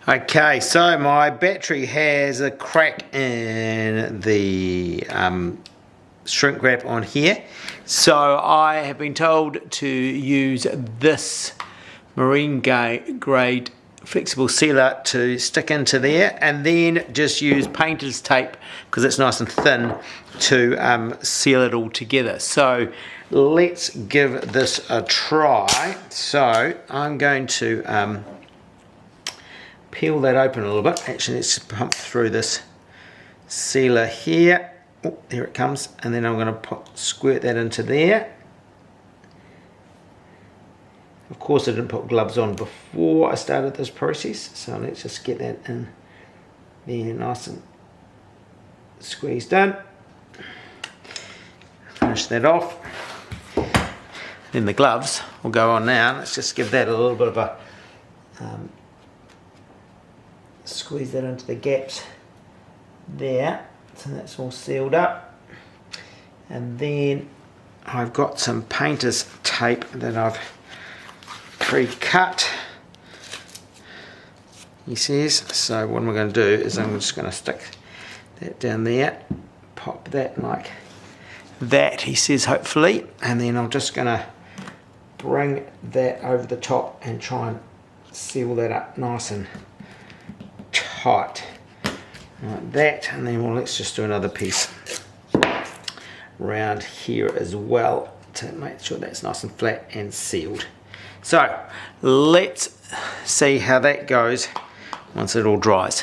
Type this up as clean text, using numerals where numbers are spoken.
Okay, so my battery has a crack in the shrink wrap on here. So I have been told to use this marine grade flexible sealer to stick into there, and then just use painter's tape because it's nice and thin to seal it all together. So let's give this a try. So I'm going to peel that open a little bit. Actually, let's just pump through this sealer here. Oh, there it comes. And then I'm going to squirt that into there. Of course, I didn't put gloves on before I started this process, so let's just get that in there nice and squeezed in. Finish that off. Then the gloves will go on now. Let's just give that a little bit of a squeeze that into the gaps there, so that's all sealed up. And then I've got some painter's tape that I've pre-cut, he says. So what I'm going to do is I'm just going to stick that down there, pop that like that, he says, hopefully, and then I'm just going to bring that over the top and try and seal that up nice and tight like that. And then let's just do another piece around here as well to make sure that's nice and flat and sealed. So let's see how that goes once it all dries.